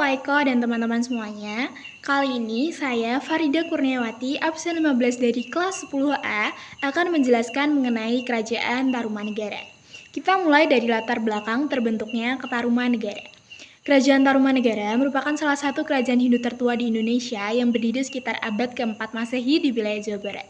Pak Eko dan teman-teman semuanya. Kali ini saya Farida Kurniawati, absen 15 dari kelas 10A, akan menjelaskan mengenai Kerajaan Tarumanegara. Kita mulai dari latar belakang terbentuknya Ketarumanegara. Kerajaan Tarumanegara merupakan salah satu kerajaan Hindu tertua di Indonesia yang berdiri sekitar abad ke-4 Masehi di wilayah Jawa Barat.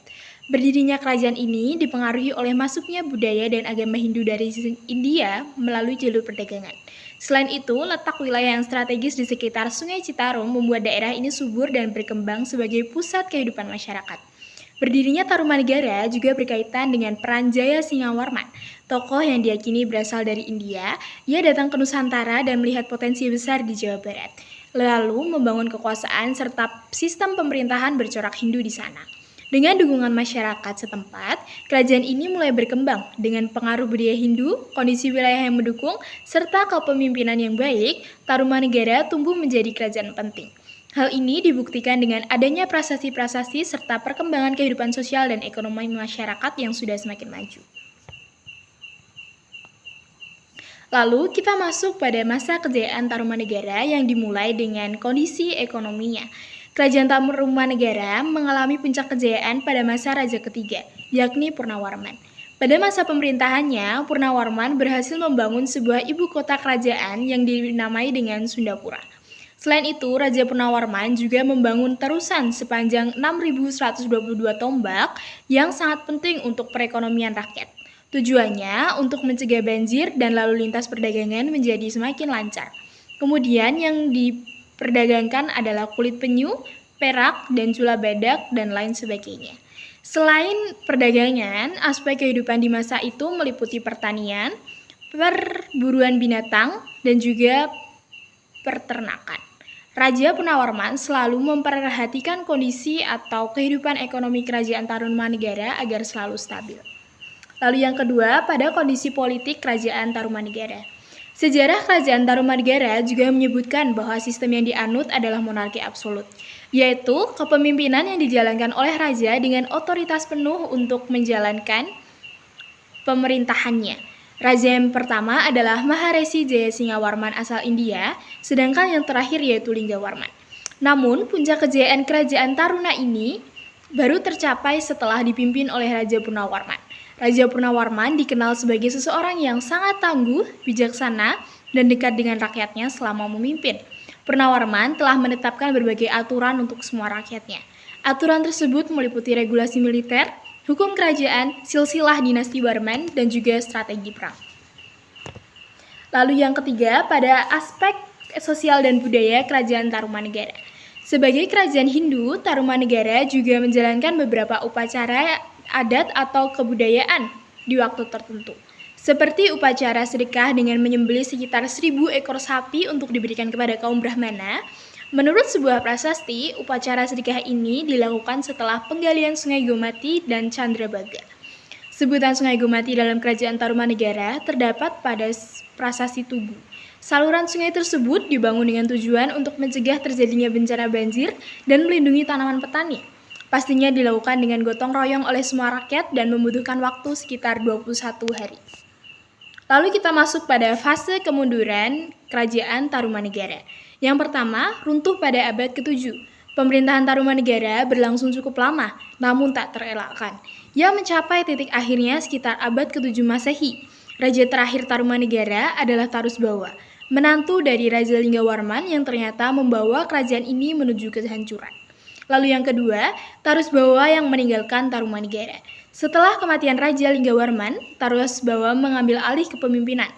Berdirinya kerajaan ini dipengaruhi oleh masuknya budaya dan agama Hindu dari India melalui jalur perdagangan. Selain itu, letak wilayah yang strategis di sekitar Sungai Citarum membuat daerah ini subur dan berkembang sebagai pusat kehidupan masyarakat. Berdirinya Tarumanegara juga berkaitan dengan peran Jaya Singawarman, tokoh yang diyakini berasal dari India. Ia datang ke Nusantara dan melihat potensi besar di Jawa Barat, lalu membangun kekuasaan serta sistem pemerintahan bercorak Hindu di sana. Dengan dukungan masyarakat setempat, kerajaan ini mulai berkembang dengan pengaruh budaya Hindu, kondisi wilayah yang mendukung, serta kepemimpinan yang baik. Tarumanegara tumbuh menjadi kerajaan penting. Hal ini dibuktikan dengan adanya prasasti-prasasti serta perkembangan kehidupan sosial dan ekonomi masyarakat yang sudah semakin maju. Lalu kita masuk pada masa kejayaan Tarumanegara yang dimulai dengan kondisi ekonominya. Kerajaan Tarumanegara mengalami puncak kejayaan pada masa Raja ketiga, yakni Purnawarman. Pada masa pemerintahannya, Purnawarman berhasil membangun sebuah ibu kota kerajaan yang dinamai dengan Sundapura. Selain itu, Raja Purnawarman juga membangun terusan sepanjang 6.122 tombak yang sangat penting untuk perekonomian rakyat. Tujuannya untuk mencegah banjir dan lalu lintas perdagangan menjadi semakin lancar. Kemudian yang diperdagangkan adalah kulit penyu, perak, dan cula badak, dan lain sebagainya. Selain perdagangan, aspek kehidupan di masa itu meliputi pertanian, perburuan binatang, dan juga peternakan. Raja Purnawarman selalu memperhatikan kondisi atau kehidupan ekonomi kerajaan Tarumanegara agar selalu stabil. Lalu yang kedua, pada kondisi politik kerajaan Tarumanegara. Sejarah kerajaan Tarumanegara juga menyebutkan bahwa sistem yang dianut adalah monarki absolut, yaitu kepemimpinan yang dijalankan oleh raja dengan otoritas penuh untuk menjalankan pemerintahannya. Raja yang pertama adalah Maharesi Jaya Singawarman asal India, sedangkan yang terakhir yaitu Linggawarman. Namun, puncak kejayaan kerajaan Taruna ini baru tercapai setelah dipimpin oleh Raja Purnawarman. Raja Purnawarman dikenal sebagai seseorang yang sangat tangguh, bijaksana, dan dekat dengan rakyatnya selama memimpin. Purnawarman telah menetapkan berbagai aturan untuk semua rakyatnya. Aturan tersebut meliputi regulasi militer, hukum kerajaan, silsilah dinasti Warman, dan juga strategi perang. Lalu yang ketiga, pada aspek sosial dan budaya kerajaan Tarumanegara. Sebagai kerajaan Hindu, Tarumanegara juga menjalankan beberapa upacara adat atau kebudayaan di waktu tertentu. Seperti upacara sedekah dengan menyembelih sekitar 1.000 ekor sapi untuk diberikan kepada kaum Brahmana. Menurut sebuah prasasti, upacara sedekah ini dilakukan setelah penggalian Sungai Gomati dan Chandrabaga. Sebutan Sungai Gomati dalam kerajaan Tarumanegara terdapat pada prasasti Tugu. Saluran sungai tersebut dibangun dengan tujuan untuk mencegah terjadinya bencana banjir dan melindungi tanaman petani. Pastinya dilakukan dengan gotong royong oleh semua rakyat dan membutuhkan waktu sekitar 21 hari. Lalu kita masuk pada fase kemunduran kerajaan Tarumanegara. Yang pertama, runtuh pada abad ke-7. Pemerintahan Tarumanegara berlangsung cukup lama, namun tak terelakkan. Ia mencapai titik akhirnya sekitar abad ke-7 Masehi. Raja terakhir Tarumanegara adalah Tarusbawa, menantu dari Raja Linggawarman yang ternyata membawa kerajaan ini menuju kehancuran. Lalu yang kedua, Tarusbawa yang meninggalkan Tarumanegara. Setelah kematian Raja Linggawarman, Tarusbawa mengambil alih kepemimpinan.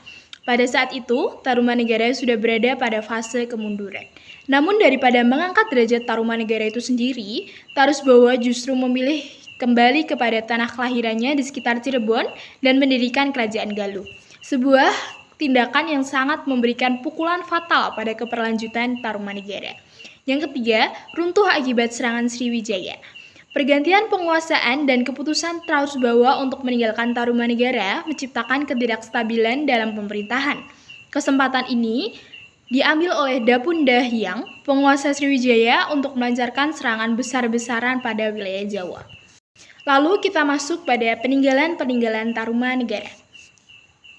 Pada saat itu, Tarumanegara sudah berada pada fase kemunduran. Namun daripada mengangkat derajat Tarumanegara itu sendiri, Tarusbawa justru memilih kembali kepada tanah kelahirannya di sekitar Cirebon dan mendirikan kerajaan Galuh. Sebuah tindakan yang sangat memberikan pukulan fatal pada keberlanjutan Tarumanegara. Yang ketiga, runtuh akibat serangan Sriwijaya. Pergantian penguasaan dan keputusan Tarusbawa untuk meninggalkan Tarumanegara menciptakan ketidakstabilan dalam pemerintahan. Kesempatan ini diambil oleh Dapunda Hyang, penguasa Sriwijaya, untuk melancarkan serangan besar-besaran pada wilayah Jawa. Lalu kita masuk pada peninggalan-peninggalan Tarumanegara.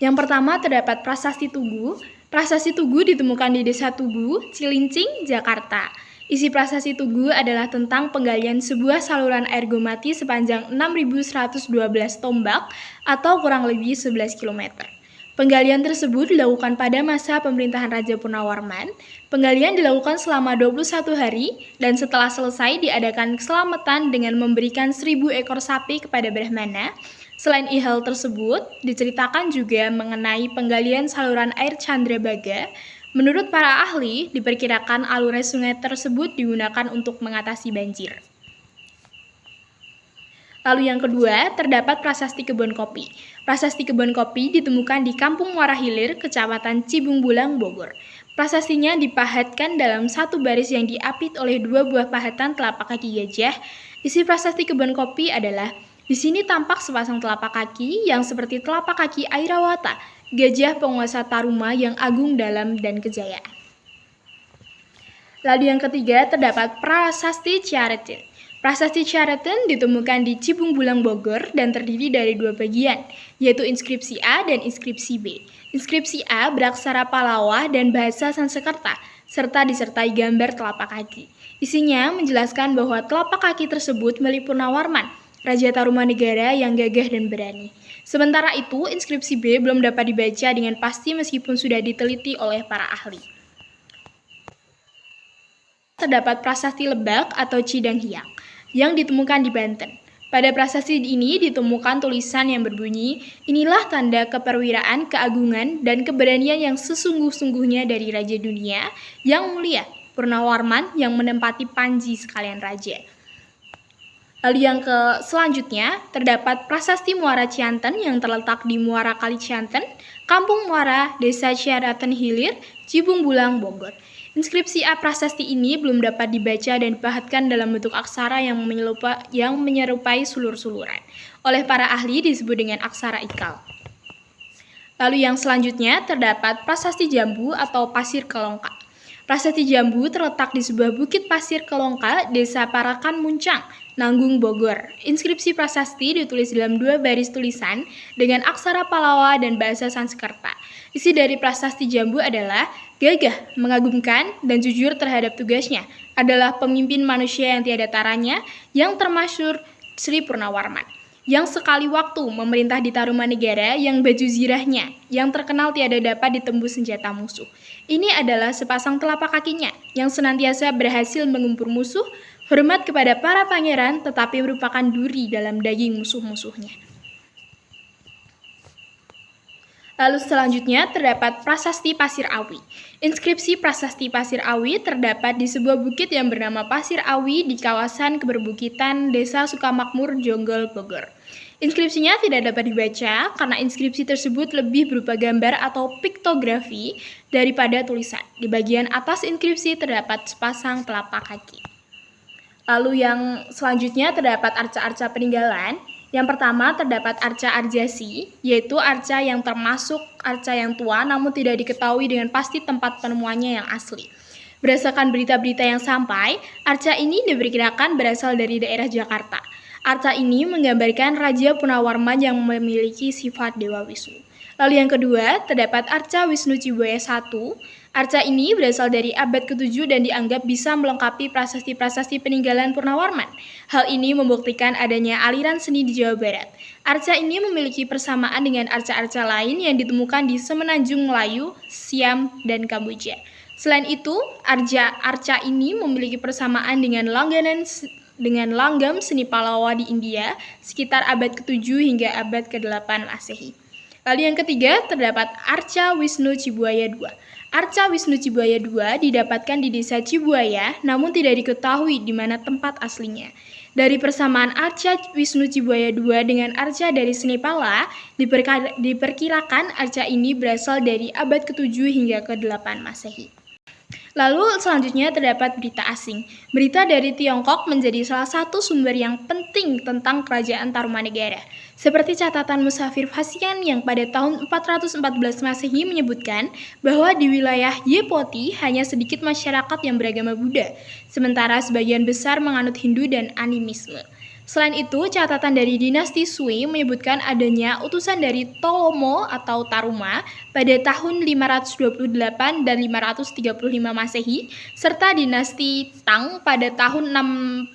Yang pertama terdapat prasasti Tugu. Prasasti Tugu ditemukan di Desa Tugu, Cilincing, Jakarta. Isi prasasti Tugu adalah tentang penggalian sebuah saluran air gomati sepanjang 6.112 tombak atau kurang lebih 11 km. Penggalian tersebut dilakukan pada masa pemerintahan Raja Purnawarman. Penggalian dilakukan selama 21 hari dan setelah selesai diadakan keselamatan dengan memberikan 1.000 ekor sapi kepada Brahmana. Selain hal tersebut, diceritakan juga mengenai penggalian saluran air Chandrabaga. Menurut para ahli, diperkirakan alur sungai tersebut digunakan untuk mengatasi banjir. Lalu yang kedua, terdapat prasasti kebun kopi. Prasasti kebun kopi ditemukan di Kampung Muara Hilir, Kecamatan Cibung Bulang, Bogor. Prasastinya dipahatkan dalam satu baris yang diapit oleh 2 buah pahatan telapak kaki gajah. Isi prasasti kebun kopi adalah, di sini tampak sepasang telapak kaki yang seperti telapak kaki Airawata, gajah penguasa Taruma yang agung dalam dan kejayaan. Lalu yang ketiga, terdapat prasasti Ciaretin. Prasasti Ciaretin ditemukan di Cibung Bulang, Bogor dan terdiri dari 2 bagian, yaitu inskripsi A dan inskripsi B. Inskripsi A beraksara Palawa dan bahasa Sanskerta, serta disertai gambar telapak kaki. Isinya menjelaskan bahwa telapak kaki tersebut milik Purnawarman, Raja Tarumanegara yang gagah dan berani. Sementara itu, inskripsi B belum dapat dibaca dengan pasti meskipun sudah diteliti oleh para ahli. Terdapat prasasti Lebak atau Cidanghiang yang ditemukan di Banten. Pada prasasti ini ditemukan tulisan yang berbunyi, "Inilah tanda keperwiraan, keagungan, dan keberanian yang sesungguh-sungguhnya dari Raja Dunia yang mulia, Purnawarman yang menempati panji sekalian raja." Lalu yang selanjutnya, terdapat prasasti Muara Cianten yang terletak di Muara Kali Cianten, Kampung Muara, Desa Ciaretin Hilir, Cibung Bulang, Bogor. Inskripsi A prasasti ini belum dapat dibaca dan dipahatkan dalam bentuk aksara yang menyerupai sulur-suluran. Oleh para ahli disebut dengan aksara ikal. Lalu yang selanjutnya, terdapat prasasti Jambu atau Pasir Kelongka. Prasasti Jambu terletak di sebuah bukit pasir Kelongka, Desa Parakan Muncang, Nanggung, Bogor. Inskripsi prasasti ditulis dalam 2 baris tulisan dengan aksara Palawa dan bahasa Sanskerta. Isi dari prasasti Jambu adalah, gagah, mengagumkan, dan jujur terhadap tugasnya, adalah pemimpin manusia yang tiada taranya, yang termasyhur Sri Purnawarman, yang sekali waktu memerintah di Tarumanegara, yang baju zirahnya, yang terkenal tiada dapat ditembus senjata musuh. Ini adalah sepasang telapak kakinya, yang senantiasa berhasil mengumpur musuh, hormat kepada para pangeran, tetapi merupakan duri dalam daging musuh-musuhnya. Lalu selanjutnya terdapat prasasti Pasir Awi. Inskripsi prasasti Pasir Awi terdapat di sebuah bukit yang bernama Pasir Awi di kawasan keberbukitan Desa Sukamakmur, Jonggol, Bogor. Inskripsinya tidak dapat dibaca karena inskripsi tersebut lebih berupa gambar atau piktografi daripada tulisan. Di bagian atas inskripsi terdapat sepasang telapak kaki. Lalu yang selanjutnya terdapat arca-arca peninggalan. Yang pertama terdapat arca Arjasi, yaitu arca yang termasuk arca yang tua namun tidak diketahui dengan pasti tempat penemuannya yang asli. Berdasarkan berita-berita yang sampai, arca ini diperkirakan berasal dari daerah Jakarta. Arca ini menggambarkan Raja Purnawarman yang memiliki sifat Dewa Wisnu. Lalu yang kedua, terdapat arca Wisnu Cibuaya I. Arca ini berasal dari abad ke-7 dan dianggap bisa melengkapi prasasti-prasasti peninggalan Purnawarman. Hal ini membuktikan adanya aliran seni di Jawa Barat. Arca ini memiliki persamaan dengan arca-arca lain yang ditemukan di Semenanjung Melayu, Siam, dan Kamboja. Selain itu, arca ini memiliki persamaan dengan langgam seni Pallawa di India sekitar abad ke-7 hingga abad ke-8 Masehi. Lalu yang ketiga, terdapat arca Wisnu Cibuaya II. Arca Wisnu Cibuaya II didapatkan di Desa Cibuaya, namun tidak diketahui di mana tempat aslinya. Dari persamaan arca Wisnu Cibuaya II dengan arca dari seni Palla, diperkirakan arca ini berasal dari abad ke-7 hingga ke-8 Masehi. Lalu selanjutnya terdapat berita asing. Berita dari Tiongkok menjadi salah satu sumber yang penting tentang kerajaan Tarumanegara. Seperti catatan Musafir Fasian yang pada tahun 414 Masehi menyebutkan bahwa di wilayah Yepoti hanya sedikit masyarakat yang beragama Buddha, sementara sebagian besar menganut Hindu dan animisme. Selain itu, catatan dari dinasti Sui menyebutkan adanya utusan dari Ptolemyo atau Taruma pada tahun 528 dan 535 Masehi, serta dinasti Tang pada tahun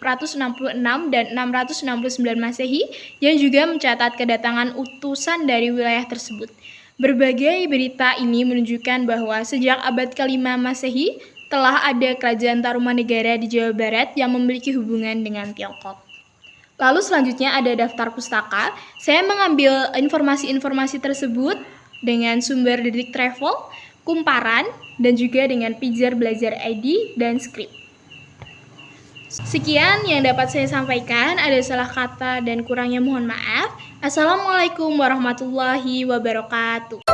666 dan 669 Masehi yang juga mencatat kedatangan utusan dari wilayah tersebut. Berbagai berita ini menunjukkan bahwa sejak abad ke-5 Masehi telah ada kerajaan Tarumanegara di Jawa Barat yang memiliki hubungan dengan Tiongkok. Lalu selanjutnya ada daftar pustaka. Saya mengambil informasi-informasi tersebut dengan sumber Detik Travel, Kumparan, dan juga dengan Pijar Belajar ID dan Script. Sekian yang dapat saya sampaikan, ada salah kata dan kurangnya mohon maaf. Assalamualaikum warahmatullahi wabarakatuh.